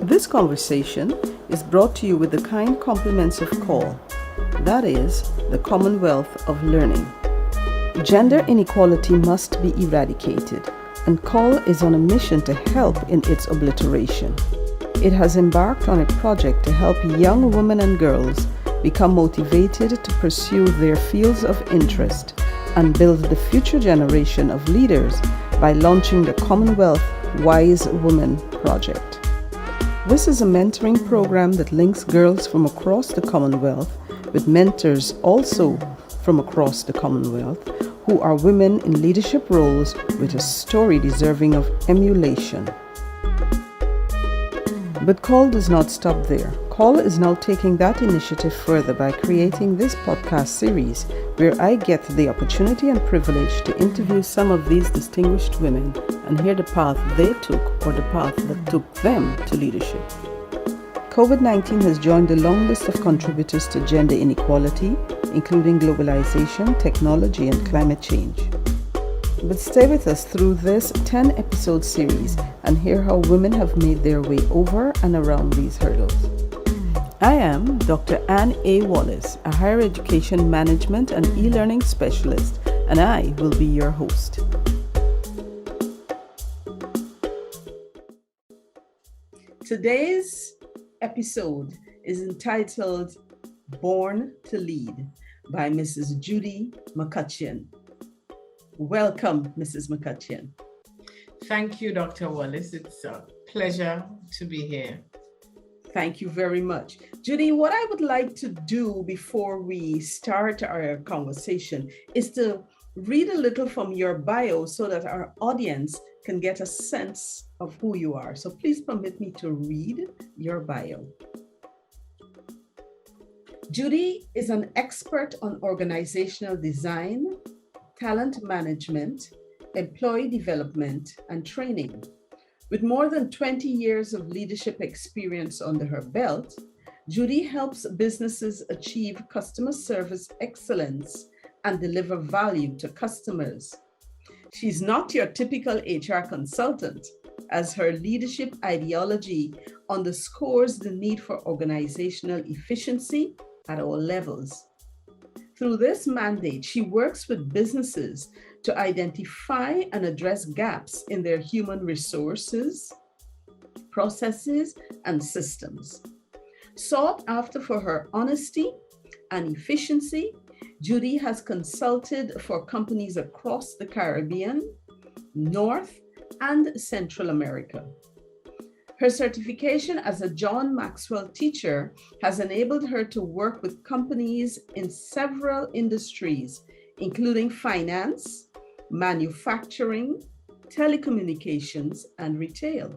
This conversation is brought to you with the kind compliments of CALL, that is, the Commonwealth of Learning. Gender inequality must be eradicated, and CALL is on a mission to help in its obliteration. It has embarked on a project to help young women and girls become motivated to pursue their fields of interest and build the future generation of leaders by launching the Commonwealth Wise Women Project. This is a mentoring program that links girls from across the Commonwealth with mentors also from across the Commonwealth who are women in leadership roles with a story deserving of emulation. But CALL does not stop there. CALL is now taking that initiative further by creating this podcast series where I get the opportunity and privilege to interview some of these distinguished women and hear the path they took or the path that took them to leadership. COVID-19 has joined the long list of contributors to gender inequality, including globalization, technology, and climate change. But stay with us through this 10-episode series and hear how women have made their way over and around these hurdles. I am Dr. Anne A. Wallace, a higher education management and e-learning specialist, and I will be your host. Today's episode is entitled Born to Lead by Mrs. Judy McCutcheon. Welcome, Mrs. McCutcheon. Thank you, Dr. Wallace. It's a pleasure to be here. Thank you very much. Judy, what I would like to do before we start our conversation is to read a little from your bio so that our audience can get a sense of who you are. So please permit me to read your bio. Judy is an expert on organizational design, talent management, employee development, and training. With more than 20 years of leadership experience under her belt, Judy helps businesses achieve customer service excellence and deliver value to customers. She's not your typical HR consultant, as her leadership ideology underscores the need for organizational efficiency at all levels. Through this mandate, she works with businesses to identify and address gaps in their human resources, processes, and systems. Sought after for her honesty and efficiency, Judy has consulted for companies across the Caribbean, North, and Central America. Her certification as a John Maxwell teacher has enabled her to work with companies in several industries, including finance, manufacturing, telecommunications, and retail.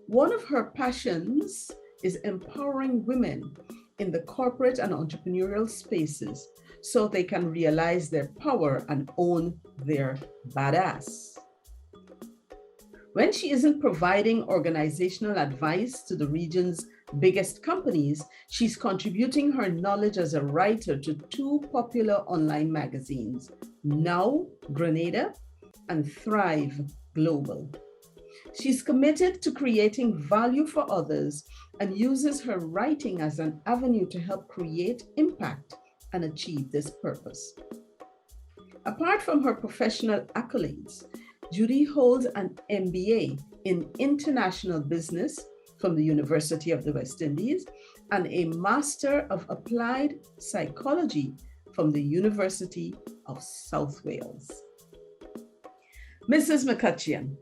One of her passions is empowering women in the corporate and entrepreneurial spaces so they can realize their power and own their badass. When she isn't providing organizational advice to the region's biggest companies, she's contributing her knowledge as a writer to two popular online magazines, Now Grenada and Thrive Global. She's committed to creating value for others and uses her writing as an avenue to help create impact and achieve this purpose. Apart from her professional accolades, Judy holds an MBA in International Business from the University of the West Indies and a Master of Applied Psychology from the University of South Wales. Mrs. McCutcheon,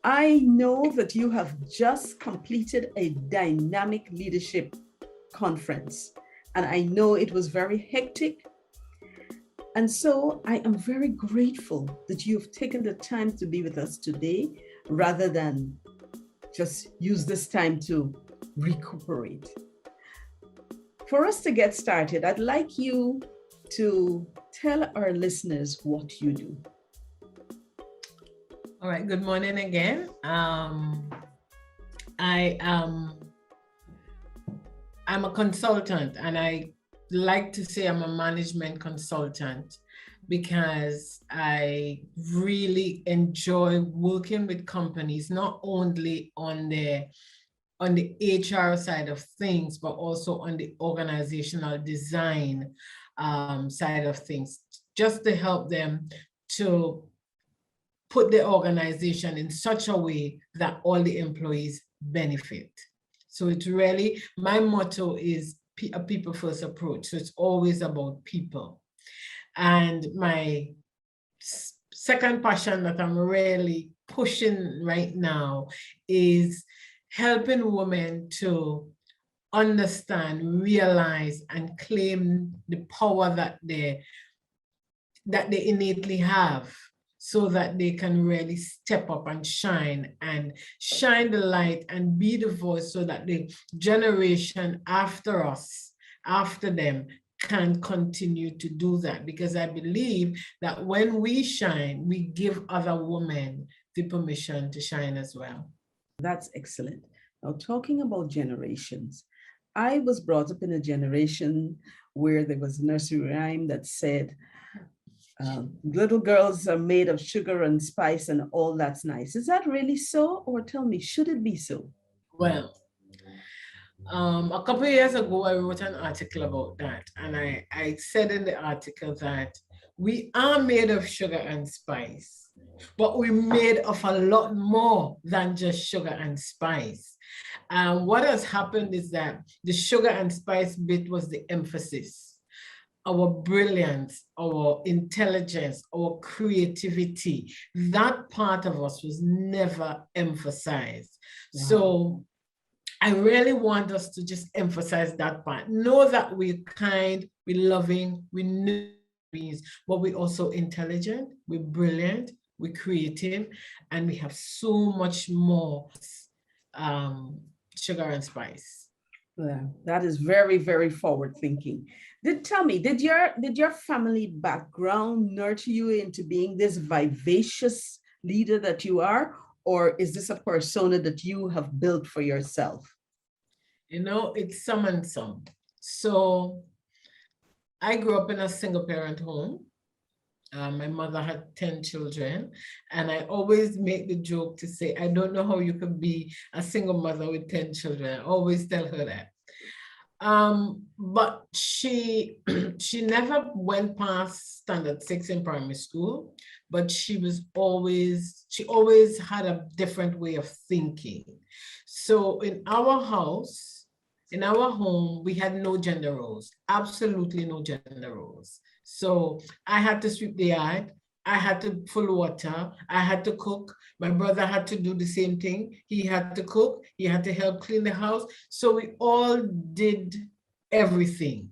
I know that you have just completed a dynamic leadership conference, and I know it was very hectic. And so I am very grateful that you've taken the time to be with us today rather than just use this time to recuperate. For us to get started, I'd like you to tell our listeners what you do. All right, good morning again. I'm a consultant, and I like to say I'm a management consultant. because I really enjoy working with companies, not only on the HR side of things, but also on the organizational design side of things, just to help them to put the organization in such a way that all the employees benefit. So it's really, my motto is a people first approach. So it's always about people. And my second passion that I'm really pushing right now is helping women to understand, realize, and claim the power that they innately have, so that they can really step up and shine the light and be the voice, so that the generation after us, after them, can continue to do that. Because I believe that when we shine, we give other women the permission to shine as well. That's excellent. Now, talking about generations, I was brought up in a generation where there was a nursery rhyme that said, little girls are made of sugar and spice and all that's nice. Is that really so? Or tell me, should it be so? Well, a couple of years ago, I wrote an article about that. And I said in the article that we are made of sugar and spice, but we're made of a lot more than just sugar and spice. And what has happened is that the sugar and spice bit was the emphasis. Our brilliance, our intelligence, our creativity, that part of us was never emphasized. Wow. So I really want us to just emphasize that part. Know that we're kind, we're loving, we're newbies, but we're also intelligent, we're brilliant, we're creative, and we have so much more sugar and spice. Yeah, that is very, very forward thinking. Tell me, did your family background nurture you into being this vivacious leader that you are? Or is this a persona that you have built for yourself? You know, it's some and some. So I grew up in a single parent home. My mother had 10 children, and I always make the joke to say, I don't know how you can be a single mother with 10 children. I always tell her that. But she never went past standard 6 in primary school, but she always had a different way of thinking. So in our house, in our home, we had no gender roles, absolutely no gender roles. So I had to sweep the yard, I had to pull water, I had to cook. My brother had to do the same thing. He had to cook, he had to help clean the house. So we all did everything.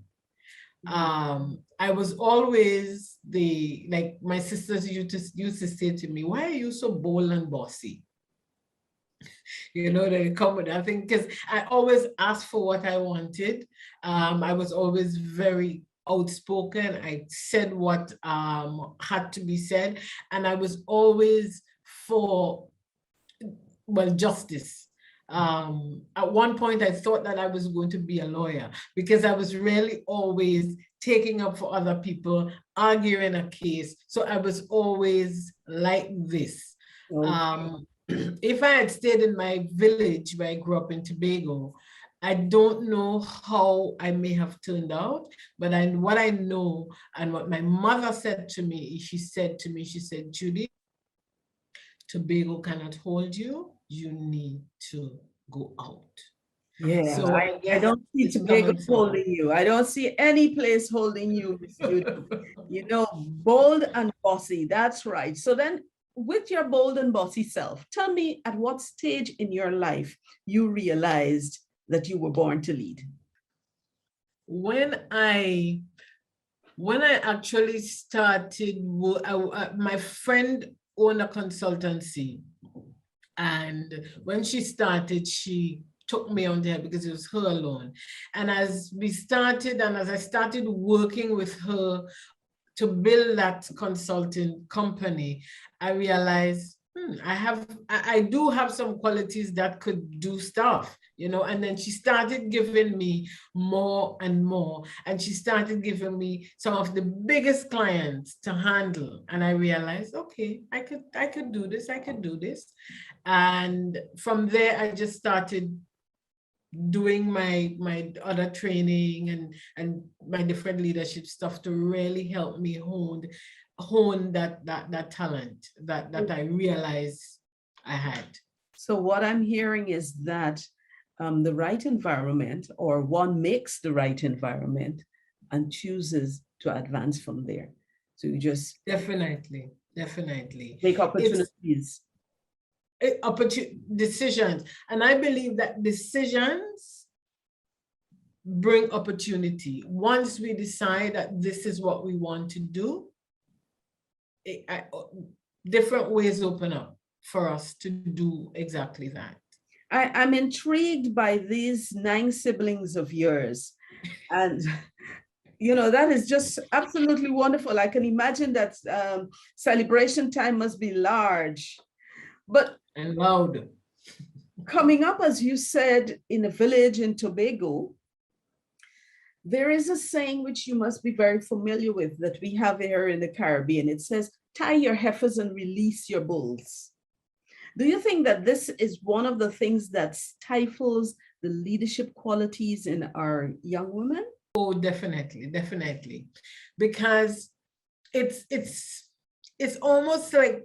I was always like my sisters used to say to me, why are you so bold and bossy? You know, they come with that thing, because I always asked for what I wanted. I was always very outspoken. I said what had to be said, and I was always for, well, justice. At one point, I thought that I was going to be a lawyer, because I was really always taking up for other people, arguing a case. So I was always like this. Okay. If I had stayed in my village where I grew up in Tobago, I don't know how I may have turned out, but what I know and what my mother said to me, she said, Judy, Tobago cannot hold you. You need to go out. Yeah, so I don't see Tobago holding you. I don't see any place holding you, Judy. You know, bold and bossy. That's right. So then, with your bold and bossy self, tell me at what stage in your life you realized that you were born to lead? When I actually started, my friend owned a consultancy, and when she started, she took me on there because it was her alone. And as we started, and as I started working with her to build that consulting company, I realized I do have some qualities that could do stuff, and then she started giving me more and more, and she started giving me some of the biggest clients to handle. And I realized, okay, I could do this, I could do this. And from there, I just started doing my other training and my different leadership stuff to really help me hone that talent that I realized I had. So what I'm hearing is that the right environment, or one makes the right environment and chooses to advance from there. So you just Definitely make it's opportunities. decisions, and I believe that decisions bring opportunity. Once we decide that this is what we want to do, different ways open up for us to do exactly that. I'm intrigued by these 9 siblings of yours. And, that is just absolutely wonderful. I can imagine that celebration time must be large. But and loud. Coming up, as you said, in a village in Tobago, there is a saying which you must be very familiar with that we have here in the Caribbean. It says, tie your heifers and release your bulls. Do you think that this is one of the things that stifles the leadership qualities in our young women? Oh, definitely. Because it's almost like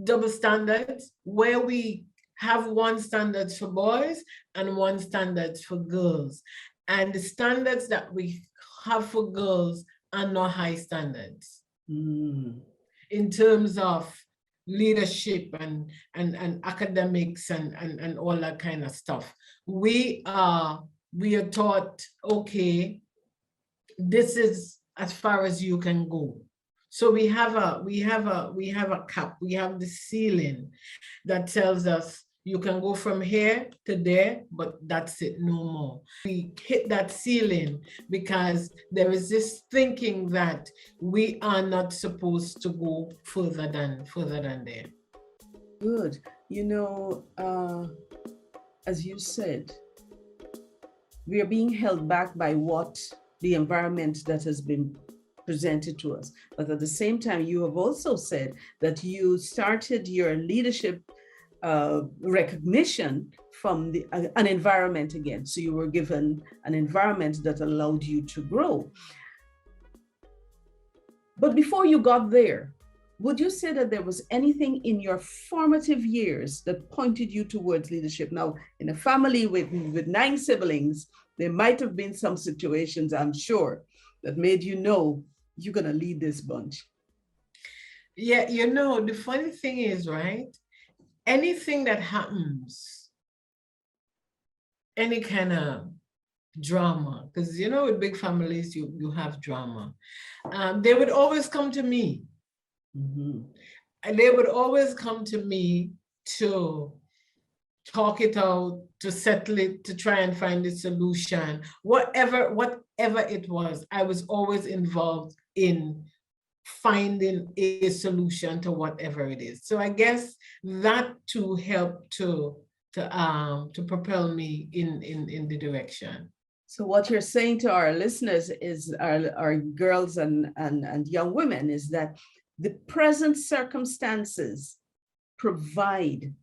double standards, where we have one standards for boys and one standards for girls. And the standards that we have for girls are not high standards in terms of leadership and academics and all that kind of stuff. We are taught, okay, this is as far as you can go. So we have a cap, we have the ceiling that tells us you can go from here to there, but that's it, no more. We hit that ceiling because there is this thinking that we are not supposed to go further than there. Good. As you said, we are being held back by what the environment that has been presented to us. But at the same time, you have also said that you started your leadership recognition from an environment again. So you were given an environment that allowed you to grow. But before you got there, would you say that there was anything in your formative years that pointed you towards leadership? Now, in a family with 9 siblings, there might have been some situations, I'm sure, that made you know you're going to lead this bunch. Yeah, the funny thing is, right? Anything that happens, any kind of drama, because with big families, you have drama. They would always come to me. And they would always come to me to talk it out, to settle it, to try and find a solution. Whatever it was, I was always involved in finding a solution to whatever it is. So I guess that too helped to propel me in the direction. So what you're saying to our listeners is, our girls and young women, is that the present circumstances provide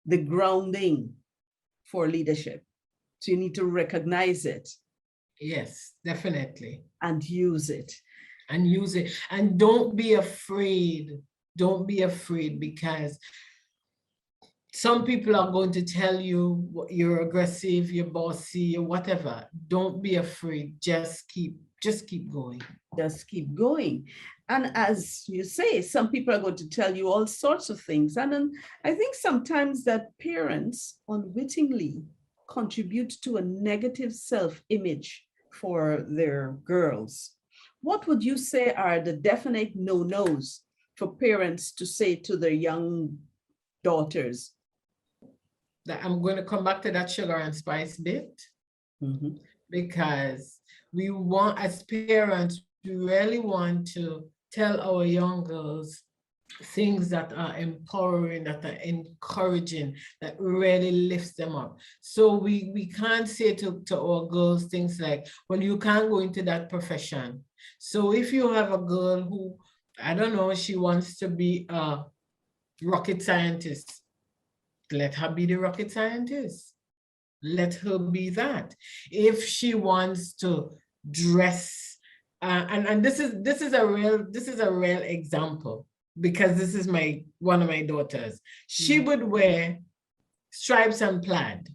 the grounding for leadership. So you need to recognize it. Yes, definitely. And use it. And don't be afraid. Don't be afraid, because some people are going to tell you you're aggressive, you're bossy, or whatever. Don't be afraid. Just keep going. Just keep going. And as you say, some people are going to tell you all sorts of things. And then I think sometimes that parents unwittingly contribute to a negative self-image for their girls. What would you say are the definite no-nos for parents to say to their young daughters? I'm going to come back to that sugar and spice bit, because we want, as parents, we really want to tell our young girls things that are empowering, that are encouraging, that really lifts them up. So we can't say to our girls things like, well, you can't go into that profession. So if you have a girl who, I don't know, she wants to be a rocket scientist, let her be the rocket scientist. Let her be that. If she wants to dress, and this is a real example, because this is one of my daughters. She would wear stripes and plaid.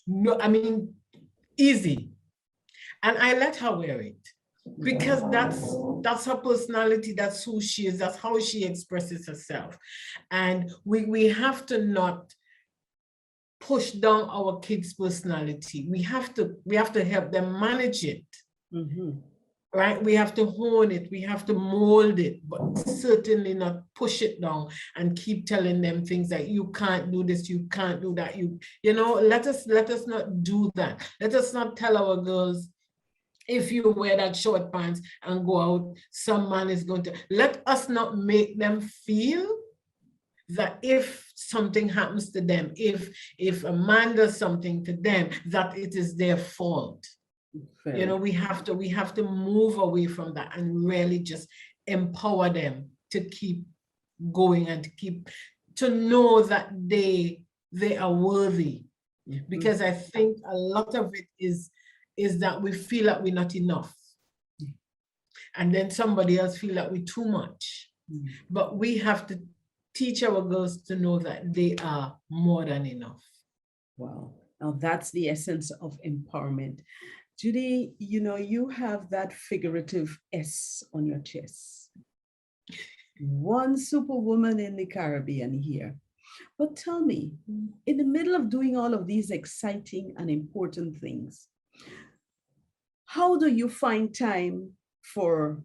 No, I mean, easy. And I let her wear it because that's her personality, that's who she is, that's how she expresses herself. And we have to not push down our kids' personality. We have to help them manage it. Right? We have to hone it, we have to mold it, but certainly not push it down and keep telling them things like, you can't do this, you can't do that. You know, let us not do that. Let us not tell our girls, if you wear that short pants and go out, some man is going to. Let us not make them feel that if something happens to them, if a man does something to them, that it is their fault. You know, we have to move away from that and really just empower them to keep going and to know that they are worthy. Because I think a lot of it is that we feel that we're not enough. And then somebody else feel that we're too much. But we have to teach our girls to know that they are more than enough. Wow. Now that's the essence of empowerment. Judy, you know, you have that figurative S on your chest. One superwoman in the Caribbean here. But tell me, in the middle of doing all of these exciting and important things, how do you find time for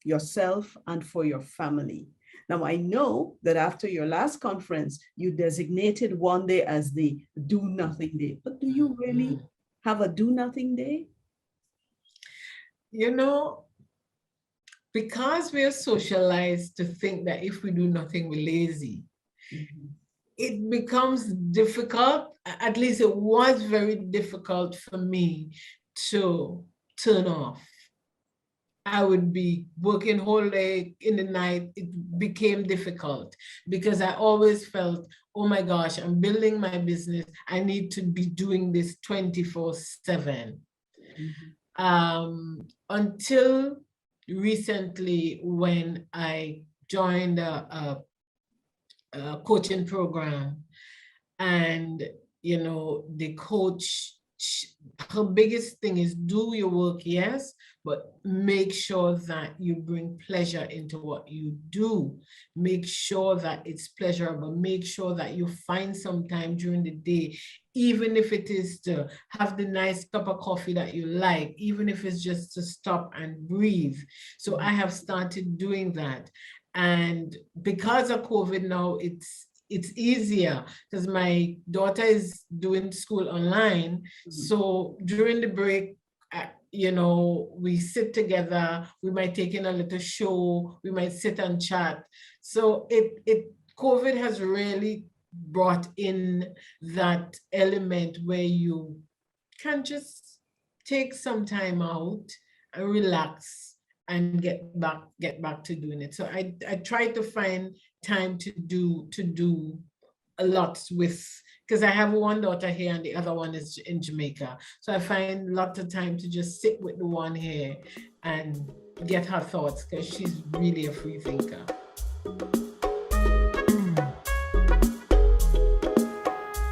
yourself and for your family? Now, I know that after your last conference, you designated one day as the do nothing day, but do you really have a do nothing day? You know, because we are socialized to think that if we do nothing, we're lazy, it becomes difficult. At least it was very difficult for me to turn off. I would be working whole day in the night. It became difficult because I always felt, oh my gosh, I'm building my business. I need to be doing this 24/7. Until recently, when I joined a coaching program, and you know, the coach, her biggest thing is do your work, yes, but make sure that you bring pleasure into what you do. Make sure that it's pleasurable. Make sure that you find some time during the day, even if it is to have the nice cup of coffee that you like, even if it's just to stop and breathe. So I have started doing that. And because of COVID now, it's easier because my daughter is doing school online. So during the break, you know, we sit together, we might take in a little show, we might sit and chat. So COVID has really brought in that element where you can just take some time out and relax and get back to doing it. So I try to find time to do a lot with, because I have one daughter here and the other one is in Jamaica. So I find lots of time to just sit with the one here and get her thoughts, because she's really a free thinker.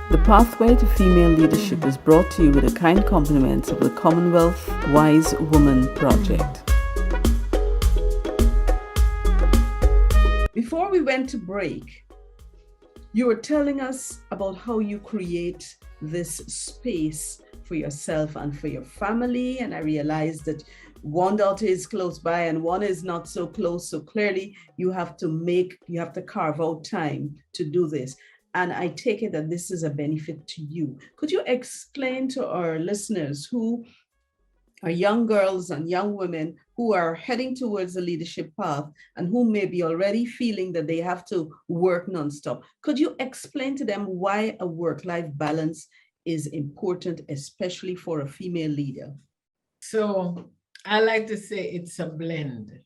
The Pathway to Female Leadership is brought to you with a kind compliments of the Commonwealth Wise Woman Project. Before we went to break, you were telling us about how you create this space for yourself and for your family. And I realized that one daughter is close by and one is not so close. So clearly you have to carve out time to do this. And I take it that this is a benefit to you. Could you explain to our listeners who are young girls and young women who are heading towards the leadership path and who may be already feeling that they have to work nonstop. Could you explain to them why a work-life balance is important, especially for a female leader? So I like to say it's a blend,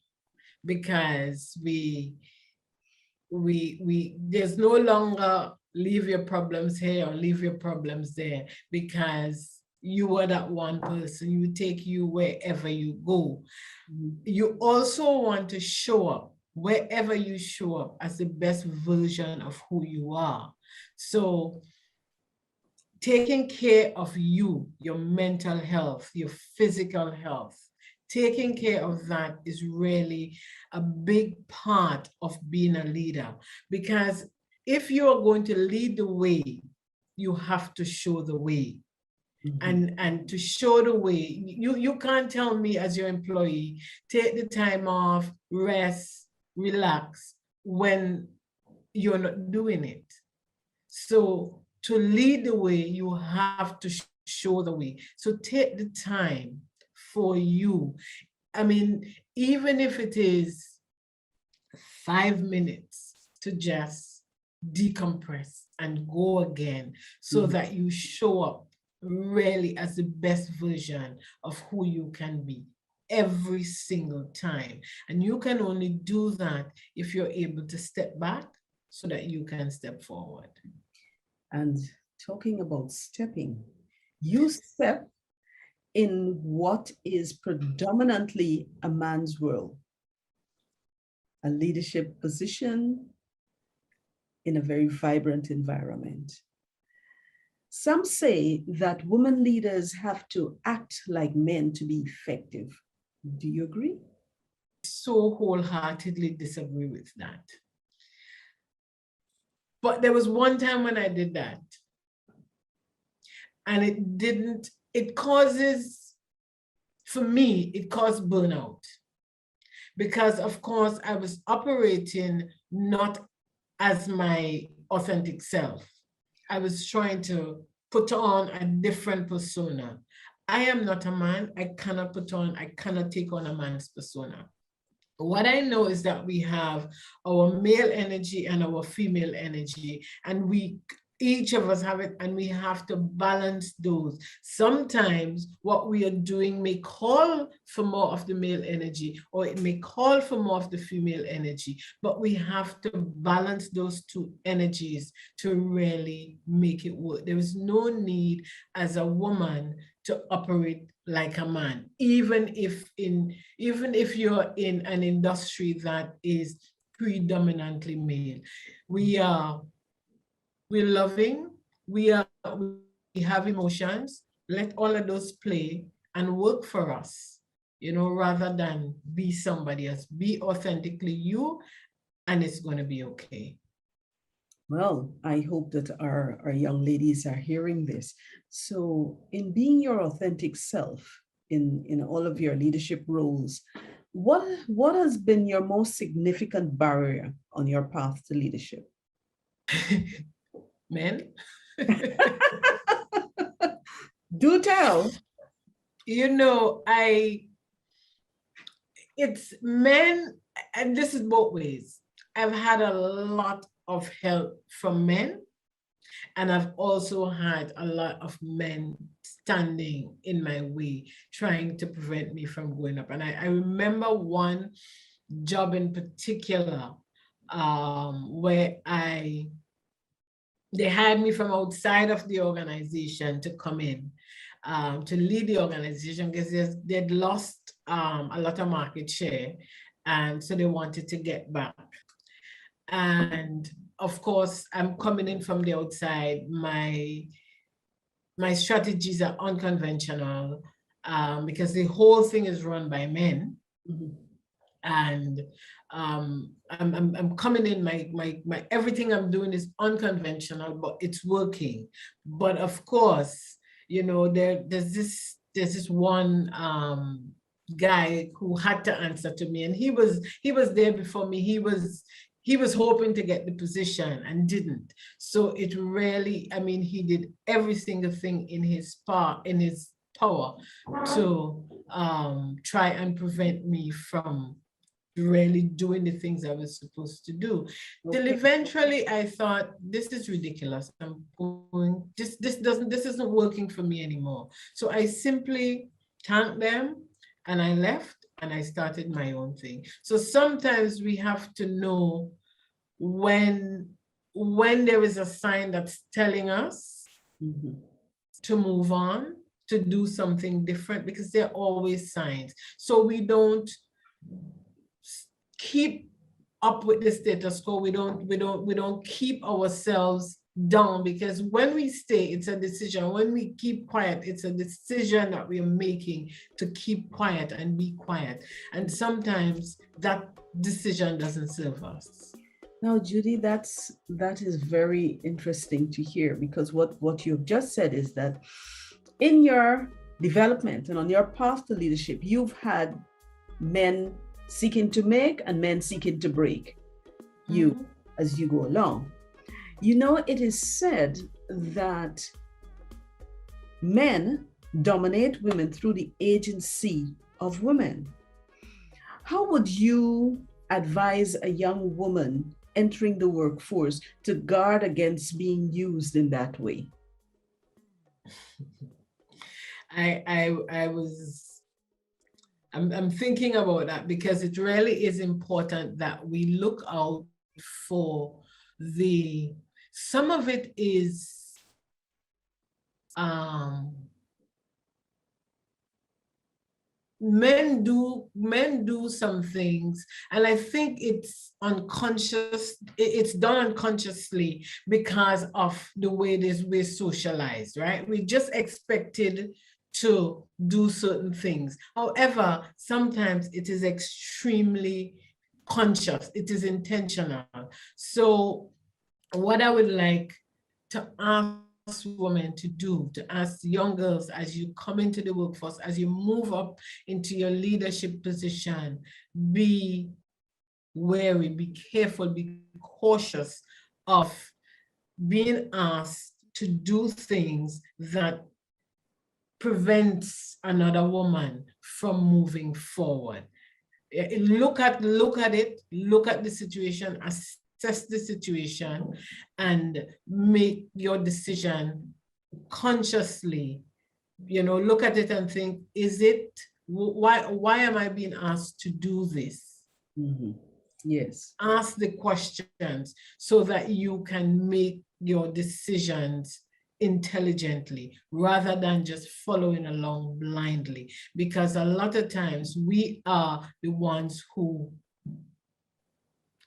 because there's no longer leave your problems here or leave your problems there, because you are that one person. You take you wherever you go. You also want to show up wherever you show up as the best version of who you are. So taking care of you, your mental health, your physical health, taking care of that is really a big part of being a leader. Because if you are going to lead the way, you have to show the way. And to show the way, you can't tell me as your employee, take the time off, rest, relax, when you're not doing it. So to lead the way, you have to show the way. So take the time for you. I mean, even if it is 5 minutes to just decompress and go again, so that you show up really as the best version of who you can be every single time. And you can only do that if you're able to step back so that you can step forward. And talking about stepping, you step in what is predominantly a man's world, a leadership position in a very vibrant environment. Some say that women leaders have to act like men to be effective. Do you agree? So wholeheartedly disagree with that. But there was one time when I did that, and it causes, for me, it caused burnout. Because of course I was operating not as my authentic self. I was trying to put on a different persona. I am not a man. I cannot take on a man's persona. What I know is that we have our male energy and our female energy, and each of us have it, and we have to balance those. Sometimes what we are doing may call for more of the male energy, or it may call for more of the female energy, but we have to balance those two energies to really make it work. There is no need as a woman to operate like a man, even if you're in an industry that is predominantly male. We're loving, we have emotions. Let all of those play and work for us, rather than be somebody else. Be authentically you, and it's going to be okay. Well, I hope that our young ladies are hearing this. So in being your authentic self in all of your leadership roles, what has been your most significant barrier on your path to leadership? Men. Do tell. It's men, and this is both ways. I've had a lot of help from men, and I've also had a lot of men standing in my way, trying to prevent me from going up. And I remember one job in particular, where they hired me from outside of the organization to come in, to lead the organization, because they'd lost a lot of market share, and so they wanted to get back. And of course, I'm coming in from the outside. My strategies are unconventional, because the whole thing is run by men. And I'm coming in, my everything I'm doing is unconventional, but it's working. But of course, there's this one guy who had to answer to me, and he was there before me. He was hoping to get the position and didn't. So it really, he did every single thing in his power to try and prevent me from really doing the things I was supposed to do. Till eventually I thought, this is ridiculous. This isn't working for me anymore. So I simply thanked them and I left and I started my own thing. So sometimes we have to know when there is a sign that's telling us to move on, to do something different, because there are always signs. So we don't keep up with the status quo. We don't keep ourselves down, because when we stay, it's a decision. When we keep quiet, it's a decision that we are making to keep quiet and be quiet. And sometimes that decision doesn't serve us. Now, Judy, that is very interesting to hear, because what you've just said is that in your development and on your path to leadership, you've had men seeking to make and men seeking to break you as you go along. You know, it is said that men dominate women through the agency of women. How would you advise a young woman entering the workforce to guard against being used in that way? I'm thinking about that, because it really is important that we look out for some of it is men do some things, and I think it's unconscious, it's done unconsciously because of the way we're socialized, right? We just expected to do certain things. However, sometimes it is extremely conscious, it is intentional. So what I would like to ask women to do, to ask young girls as you come into the workforce, as you move up into your leadership position, be wary, be careful, be cautious of being asked to do things that prevents another woman from moving forward. Look at it, look at the situation, assess the situation, and make your decision consciously. You know, look at it and think, why am I being asked to do this? Yes. Ask the questions so that you can make your decisions intelligently rather than just following along blindly, because a lot of times we are the ones who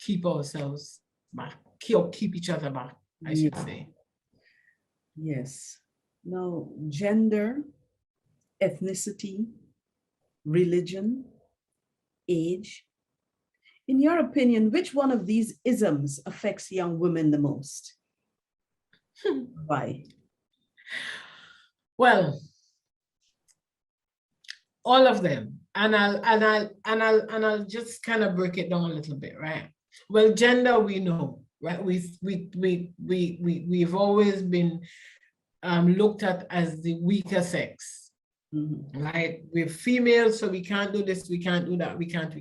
keep ourselves back, keep each other back, I should say. Yes. Now, gender, ethnicity, religion, age. In your opinion, which one of these isms affects young women the most? Why? Well, all of them, and I'll just kind of break it down a little bit, right? Well, gender, we know, right? We've always been looked at as the weaker sex. Right? We're female, so we can't do this, we can't do that, we can't.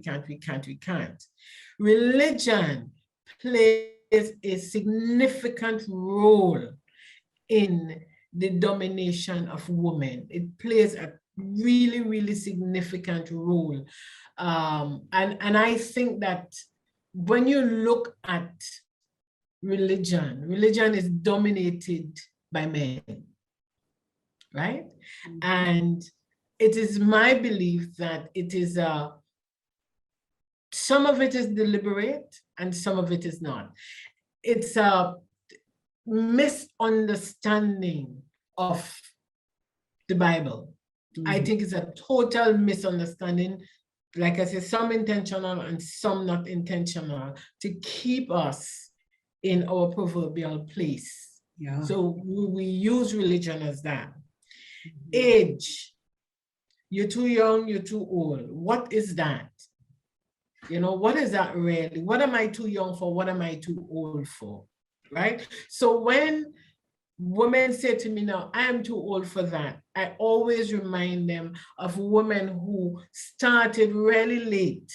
Religion plays a significant role in the domination of women. It plays a really, really significant role. And I think that when you look at religion is dominated by men, right? And it is my belief that it is some of it is deliberate and some of it is not. It's a misunderstanding of the Bible. I think it's a total misunderstanding. Like I said, some intentional and some not intentional, to keep us in our proverbial place. Yeah. So we use religion as that. Age, you're too young, you're too old. What is that? You know, what is that really? What am I too young for? What am I too old for? Right? So when women say to me now, I am too old for that. I always remind them of women who started really late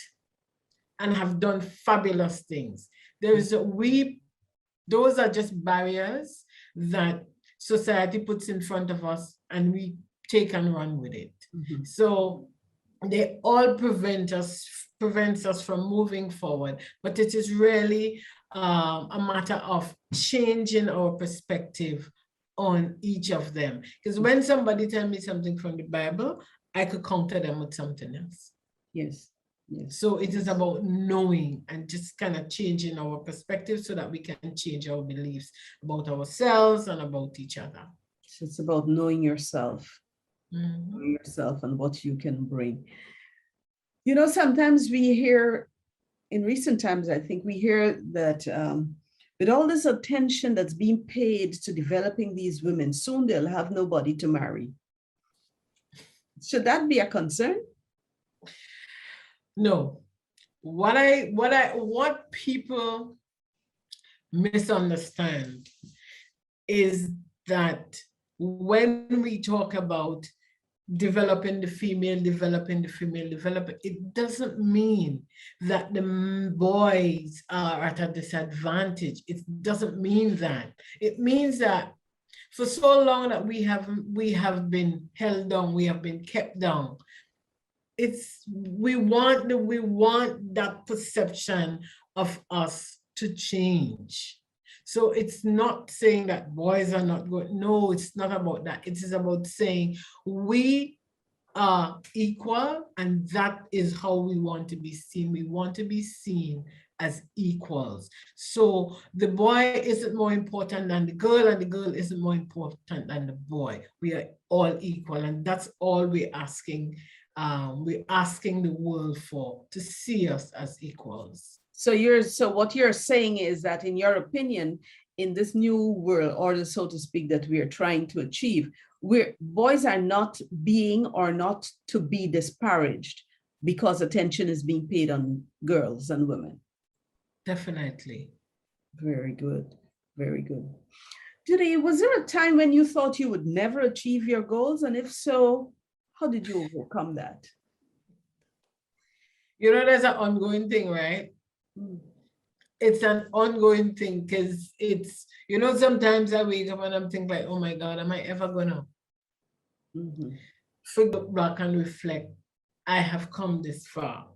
and have done fabulous things. Those are just barriers that society puts in front of us, and we take and run with it. Mm-hmm. So they all prevents us from moving forward, but it is really a matter of changing our perspective on each of them. Because when somebody tells me something from the Bible, I could counter them with something else. Yes. Yes. So it is about knowing and just kind of changing our perspective so that we can change our beliefs about ourselves and about each other. So it's about knowing yourself, Mm-hmm. knowing yourself and what you can bring. You know, sometimes we hear, in recent times, I think we hear that with all this attention that's being paid to developing these women, soon they'll have nobody to marry. Should that be a concern? No. What people misunderstand is that when we talk about developing the female, it doesn't mean that the boys are at a disadvantage. It doesn't mean that. It means that for so long that we have been held down, we have been kept down. We want that perception of us to change. So it's not saying that boys are not good. No, it's not about that. It is about saying we are equal, and that is how we want to be seen. We want to be seen as equals. So the boy isn't more important than the girl, and the girl isn't more important than the boy. We are all equal, and that's all we're asking. We're asking the world to see us as equals. So what you're saying is that, in your opinion, in this new world order, so to speak, that we are trying to achieve, where boys are not being or not to be disparaged because attention is being paid on girls and women. Definitely. Very good. Very good. Judy, was there a time when you thought you would never achieve your goals? And if so, how did you overcome that? You know, there's an ongoing thing, right? It's an ongoing thing, because it's, you know, sometimes I wake up and I'm thinking like, oh my God, am I ever gonna figure back and reflect? I have come this far.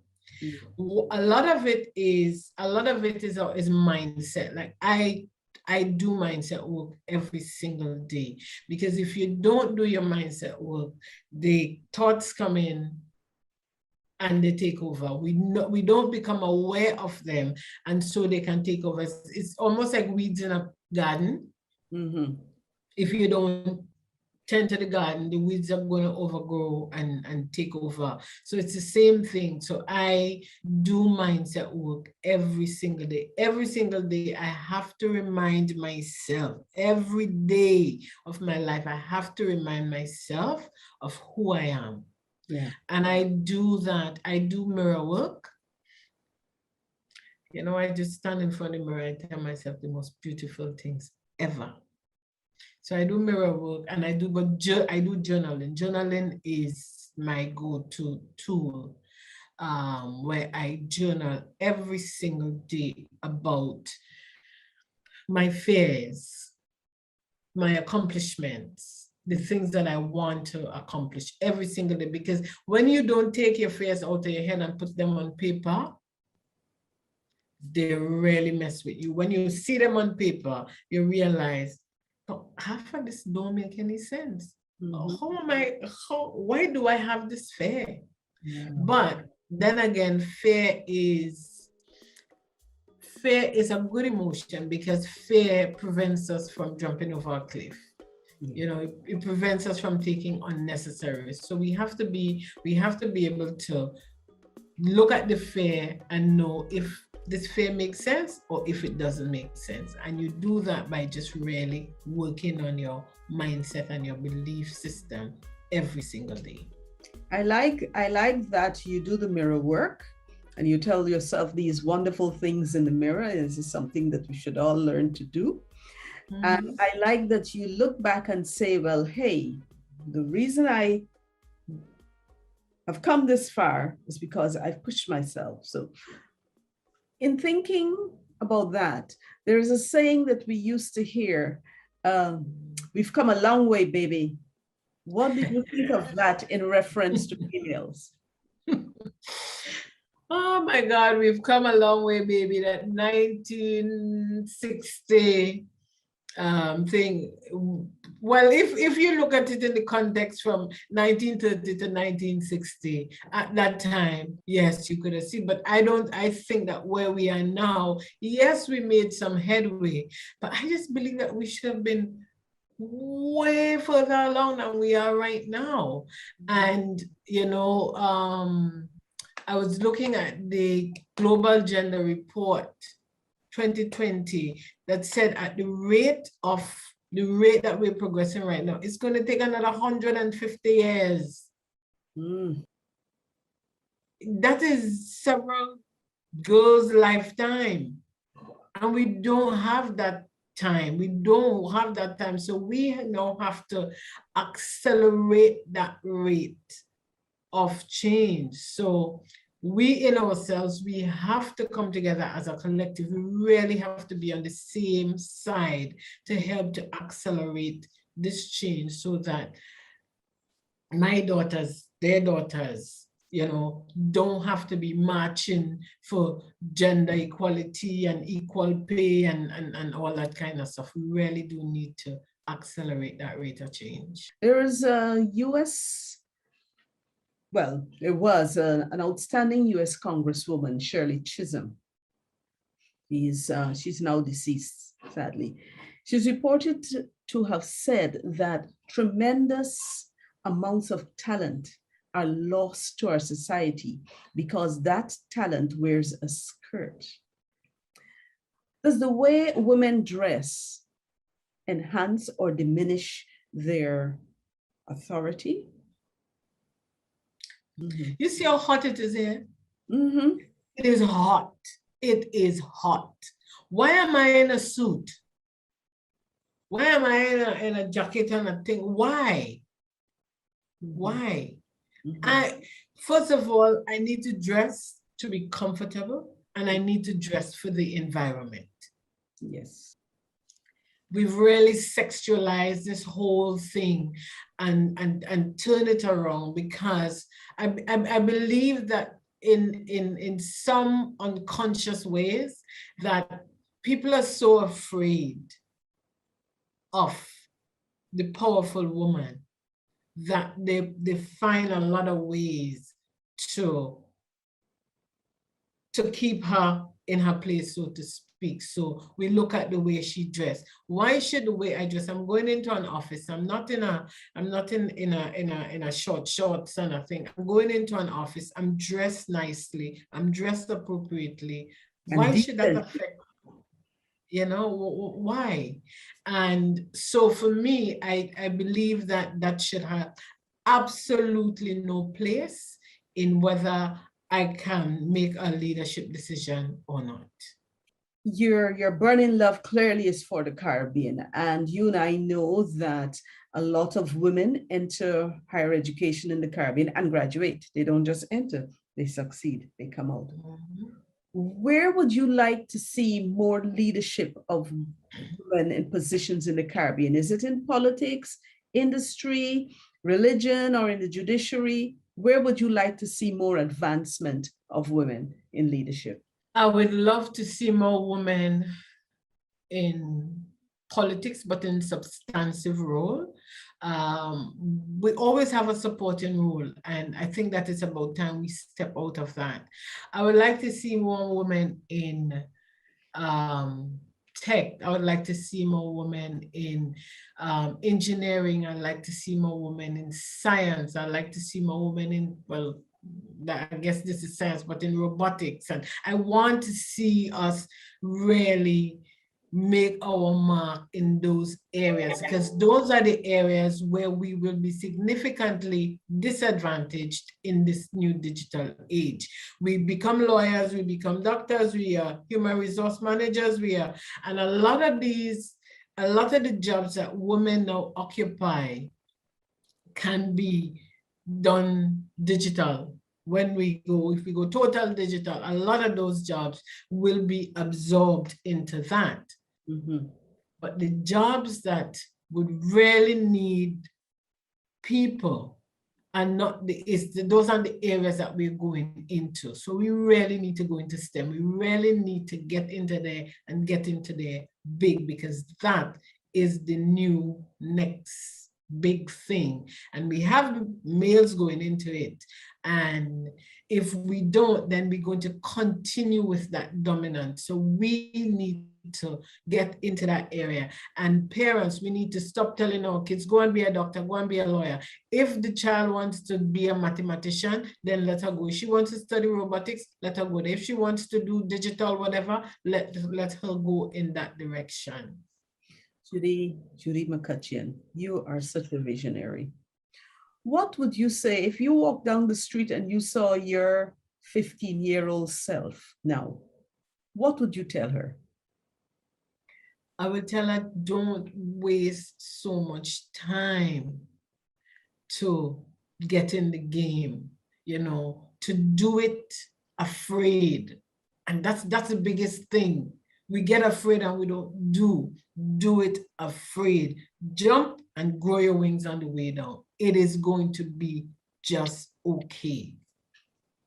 A lot of it is mindset. Like I do mindset work every single day, because if you don't do your mindset work, the thoughts come in and they take over. We don't become aware of them, and so they can take over. It's almost like weeds in a garden. If you don't tend to the garden, the weeds are going to overgrow and take over. So it's the same thing. So I do mindset work every single day. Every single day, I have to remind myself, every day of my life, I have to remind myself of who I am. Yeah. And I do that. I do mirror work. You know, I just stand in front of the mirror and tell myself the most beautiful things ever. So I do mirror work, and I do journaling. Journaling is my go-to tool, where I journal every single day about my fears, my accomplishments, the things that I want to accomplish every single day. Because when you don't take your fears out of your head and put them on paper, they really mess with you. When you see them on paper, you realize, oh, half of this don't make any sense. Why do I have this fear? Yeah. But then again, fear is a good emotion, because fear prevents us from jumping over a cliff. You know, it prevents us from taking unnecessary risks. So we have to be able to look at the fear and know if this fear makes sense or if it doesn't make sense. And you do that by just really working on your mindset and your belief system every single day. I like that you do the mirror work and you tell yourself these wonderful things in the mirror. This is something that we should all learn to do. And I like that you look back and say, well, hey, the reason I have come this far is because I've pushed myself. So in thinking about that, there is a saying that we used to hear, we've come a long way, baby. What did you think of that in reference to females? Oh my God, we've come a long way, baby. That 1960 thing. Well, if you look at it in the context from 1930 to 1960, at that time, yes, you could have seen, but I think that where we are now, yes, we made some headway, but I just believe that we should have been way further along than we are right now. And, you know, I was looking at the Global Gender Report 2020 that said at the rate that we're progressing right now, it's going to take another 150 years. That is several girls' lifetime. And we don't have that time. We don't have that time. So we now have to accelerate that rate of change. So we in ourselves, we have to come together as a collective. We really have to be on the same side to help to accelerate this change so that my daughters, their daughters, you know, don't have to be marching for gender equality and equal pay and all that kind of stuff. We really do need to accelerate that rate of change. There is a US, well, there was an outstanding US Congresswoman, Shirley Chisholm. She's now deceased, sadly. She's reported to have said that tremendous amounts of talent are lost to our society because that talent wears a skirt. Does the way women dress enhance or diminish their authority? You see how hot it is here? It is hot. It is hot. Why am I in a suit? Why am I in a jacket and a thing? Why? Why? First of all, I need to dress to be comfortable and I need to dress for the environment. Yes. We've really sexualized this whole thing and turn it around because I believe that in some unconscious ways that people are so afraid of the powerful woman that they find a lot of ways to keep her in her place, so to speak. So we look at the way she dressed. Why should the way I dress? I'm going into an office. I'm not in a short shorts and a thing. I'm going into an office. I'm dressed nicely. I'm dressed appropriately. Why should that affect? You know, why? And so for me, I believe that should have absolutely no place in whether I can make a leadership decision or not. Your burning love clearly is for the Caribbean. And you and I know that a lot of women enter higher education in the Caribbean and graduate. They don't just enter, they succeed, they come out. Where would you like to see more leadership of women in positions in the Caribbean? Is it in politics, industry, religion, or in the judiciary? Where would you like to see more advancement of women in leadership? I would love to see more women in politics, but in substantive role. We always have a supporting role, and I think that it's about time we step out of that. I would like to see more women in tech. I would like to see more women in engineering. I'd like to see more women in science. I'd like to see more women in, well, I guess this is science, but in robotics. And I want to see us really make our mark in those areas, because those are the areas where we will be significantly disadvantaged in this new digital age. We become lawyers, we become doctors, we are human resource managers, and a lot of these a lot of the jobs that women now occupy can be done digital. If we go total digital, a lot of those jobs will be absorbed into that. Mhm. But the jobs that would really need people and those are the areas that we're going into. So we really need to go into STEM. We really need to get into there and get into there big, because that is the new next big thing. And we have males going into it. And if we don't, then we're going to continue with that dominance. So we need to get into that area. And parents, we need to stop telling our kids, go and be a doctor, go and be a lawyer. If the child wants to be a mathematician, then let her go. If she wants to study robotics, let her go. If she wants to do digital, whatever, let her go in that direction. Judy McCutcheon, you are such a visionary. What would you say if you walked down the street and you saw your 15-year-old self now? What would you tell her? I would tell her, don't waste so much time to get in the game, to do it afraid. And that's the biggest thing. We get afraid and we don't do it afraid. Jump and grow your wings on the way down. It is going to be just okay.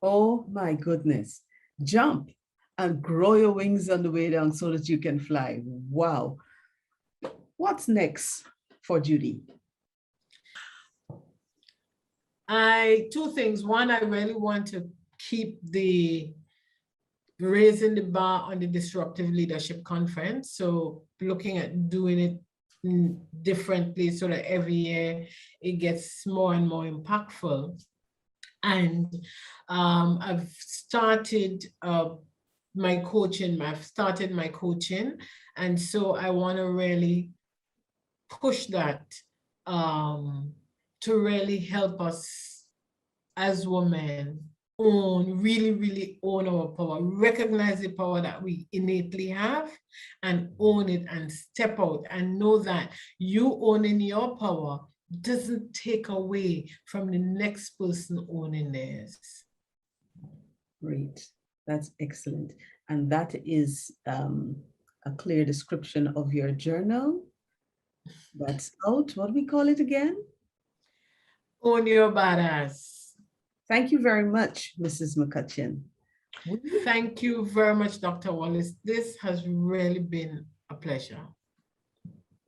Oh my goodness. Jump and grow your wings on the way down so that you can fly. Wow. What's next for Judy? Two things. One, I really want to keep raising the bar on the Disruptive Leadership Conference. So looking at doing it differently so that every year it gets more and more impactful. And I've started my coaching. And so I want to really push that to really help us as women really own our power, recognize the power that we innately have and own it and step out and know that you owning your power doesn't take away from the next person owning theirs. Great. That's excellent. And that is a clear description of your journal. That's out. What do we call it again? Own Your Badass. Thank you very much, Mrs. McCutcheon. Thank you very much, Dr. Wallace. This has really been a pleasure.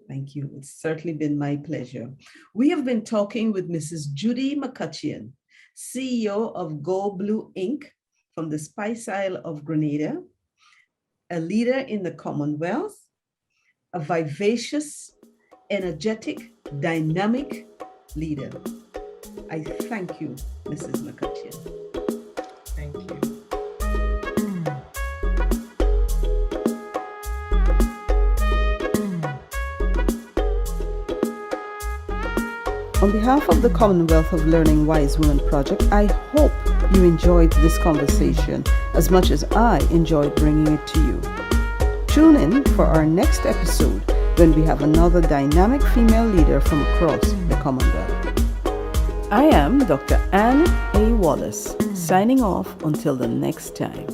Thank you. It's certainly been my pleasure. We have been talking with Mrs. Judy McCutcheon, CEO of Go Blue Inc. from the Spice Isle of Grenada, a leader in the Commonwealth, a vivacious, energetic, dynamic leader. I thank you, Mrs. McCutcheon. Thank you. On behalf of the Commonwealth of Learning Wise Women Project, I hope you enjoyed this conversation as much as I enjoyed bringing it to you. Tune in for our next episode when we have another dynamic female leader from across the Commonwealth. I am Dr. Anne A. Wallace, signing off until the next time.